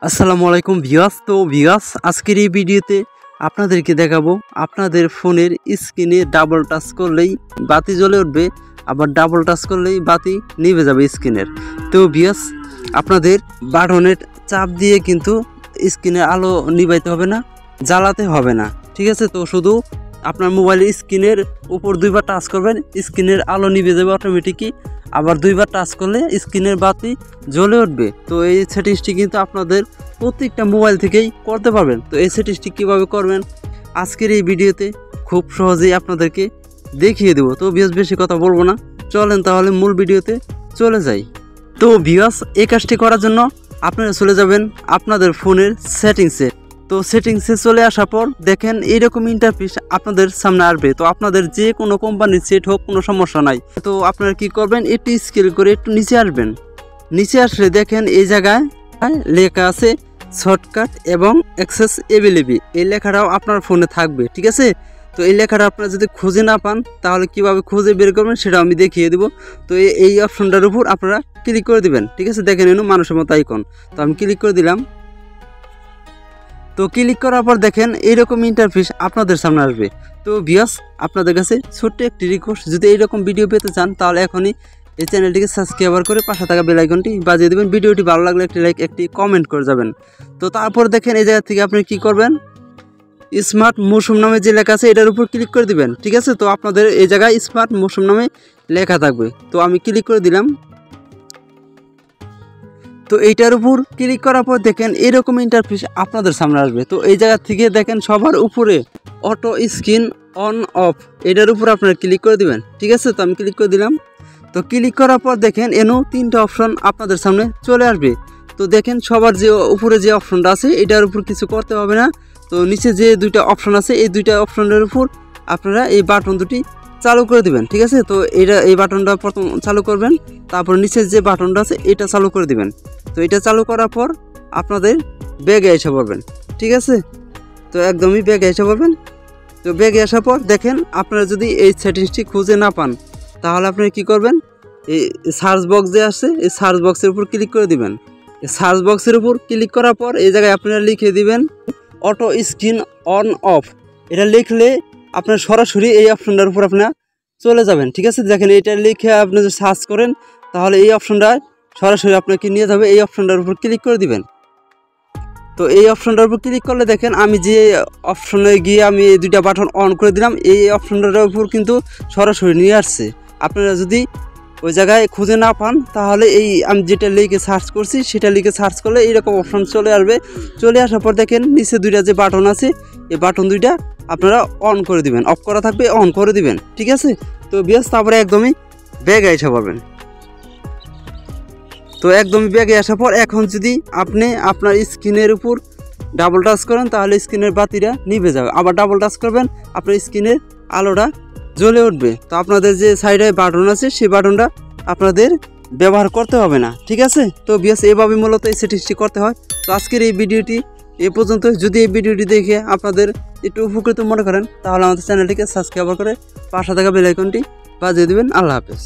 আসসালামু আলাইকুম ভিউয়ার্স। তো ভিউয়ার্স, আজকের এই ভিডিওতে আপনাদেরকে দেখাবো আপনাদের ফোনের স্ক্রিনে ডাবল টাচ করলেই বাতি জ্বলে উঠবে, আবার ডাবল টাচ করলেই বাতি নিভে যাবে স্ক্রিনের। তো ভিউয়ার্স, আপনাদের বাটনের চাপ দিয়ে কিন্তু স্ক্রিনের আলো নিভাইতে হবে না, জ্বালাতে হবে না, ঠিক আছে। তো শুধু আপনার মোবাইলের স্ক্রিনের উপর দুইবার টাচ করবেন, স্ক্রিনের আলো নিভে যাবে অটোমেটিকই। আবার দুইবার টাচ করলে স্ক্রিনের বাতি জ্বলে উঠবে। তো এই সেটিংসটি কিন্তু আপনাদের প্রত্যেকটা মোবাইল থেকেই করতে পারবেন। তো এই সেটিংসটি কীভাবে করবেন আজকের এই ভিডিওতে খুব সহজেই আপনাদেরকে দেখিয়ে দেবো। তো বেশি কথা বলবো না, চলেন তাহলে মূল ভিডিওতে চলে যাই। তো ভিউয়ার্স, এই কাজটি করার জন্য আপনারা চলে যাবেন আপনাদের ফোনের সেটিংসে। তো সেটিংসে চলে আসার পর দেখেন এইরকম ইন্টারফেস আপনাদের সামনে আসবে। তো আপনাদের যে কোনো কোম্পানির সেট হোক, কোনো সমস্যা নাই। তো আপনারা কি করবেন, একটু স্কেল করে একটু নিচে আসবেন। নিচে আসলে দেখেন এই জায়গায় লেখা আছে শর্টকাট এবং অ্যাক্সেস এভেলেবল, এই লেখাটাও আপনার ফোনে থাকবে, ঠিক আছে। তো এই লেখাটা আপনারা যদি খুঁজে না পান তাহলে কিভাবে খুঁজে বের করবেন সেটা আমি দেখিয়ে দেবো। তো এই অপশনটার উপর আপনারা ক্লিক করে দিবেন, ঠিক আছে। দেখেন এনো মানুষের মতো আইকন, তো আমি ক্লিক করে দিলাম। তো ক্লিক করার পর দেখেন এইরকম ইন্টারফেস আপনাদের সামনে আসবে। তো ভিউয়ার্স, আপনাদের কাছে ছোট্ট একটি রিকোয়েস্ট, যদি এইরকম ভিডিও পেতে চান তাহলে এখনই এই চ্যানেলটিকে সাবস্ক্রাইব করে পাশে থাকা বেল আইকনটি বাজিয়ে দেবেন। ভিডিওটি ভালো লাগলে একটি লাইক, একটি কমেন্ট করে যাবেন। তো তারপর দেখেন এই জায়গা থেকে আপনি কি করবেন, স্মার্ট মৌসুম নামে যে লেখা আছে এটার উপর ক্লিক করে দিবেন, ঠিক আছে। তো আপনাদের এই জায়গায় স্মার্ট মৌসুম নামে লেখা থাকবে। তো আমি ক্লিক করে দিলাম। তো এইটার উপর ক্লিক করার পর দেখেন এরকম ইন্টারফেস আপনাদের সামনে আসবে। তো এই জায়গা থেকে দেখেন সবার উপরে অটো স্ক্রিন অন অফ, এটার উপর আপনারা ক্লিক করে দিবেন, ঠিক আছে। তো আমি ক্লিক করে দিলাম। তো ক্লিক করার পর দেখেন এনো তিনটা অপশন আপনাদের সামনে চলে আসবে। তো দেখেন সবার যে উপরে যে অপশনটা আছে এটার উপর কিছু করতে হবে না। তো নিচে যে দুইটা অপশন আছে এই দুইটা অপশনের উপর আপনারা এই বাটন দুটি চালু করে দিবেন, ঠিক আছে। তো এই বাটনটা প্রথম চালু করবেন, তারপর নিচে যে বাটনটা আছে এটা চালু করে দিবেন। তো এটা চালু করার পর আপনাদের ব্যাগে এসে পড়বেন, ঠিক আছে। তো একদমই ব্যাগে এসে পড়বেন। তো ব্যাগে আসার পর দেখেন আপনারা যদি এই সেটিংসটি খুঁজে না পান তাহলে আপনারা কি করবেন, এই সার্চ বক্স যে আছে এই সার্চ বক্সের উপর ক্লিক করে দিবেন। সার্চ বক্সের উপর ক্লিক করার পর এই জায়গায় আপনারা লিখে দিবেন অটো স্ক্রিন অন অফ। এটা লিখলে আপনার সরাসরি এই অপশনটার উপর আপনারা চলে যাবেন, ঠিক আছে। দেখেন এটা লিখে আপনি যদি সার্চ করেন তাহলে এই অপশনটা সরাসরি আপনাকে নিয়ে যাবে। এই অপশনটার উপর ক্লিক করে দিবেন। তো এই অপশনটার উপর ক্লিক করলে দেখেন আমি যে অপশনে গিয়ে আমি এই দুইটা বাটন অন করে দিলাম, এই অপশনটার উপর কিন্তু সরাসরি নিয়ে আসছে। আপনারা যদি ওই জায়গায় খুঁজে না পান তাহলে এই আমি যেটা লিখে সার্চ করছি সেটা লিখে সার্চ করলে এইরকম অপশন চলে আসবে। চলে আসার পর দেখেন নিচে দুইটা যে বাটন আছে এই বাটন দুইটা আপনারা অন করে দিবেন, অফ করা থাকবে অন করে দিবেন, ঠিক আছে। তো বেশ, তারপরে একদমই ব্যাগে এসে পারবেন। তো একদমই ব্যাগে আসার পর এখন যদি আপনি আপনার স্ক্রিনের উপর ডাবল টাচ করেন তাহলে স্ক্রিনের বাতিটা নিভে যাবে, আবার ডাবল টাচ করবেন আপনার স্ক্রিনের আলোটা জ্বলে উঠবে। তো আপনাদের যে সাইডে বাটন আছে সেই বাটনটা আপনাদের ব্যবহার করতে হবে না, ঠিক আছে। তো বিএস এভাবে মূলত এই সেটিংসটি করতে হয়। তো আজকের এই ভিডিওটি এ পর্যন্ত। যদি এই ভিডিওটি দেখে আপনাদের একটু উপকৃত মনে করেন তাহলে আমাদের চ্যানেলটিকে সাবস্ক্রাইব করে পাশে থাকা বেল আইকনটি বাজিয়ে দেবেন। আল্লাহ হাফেজ।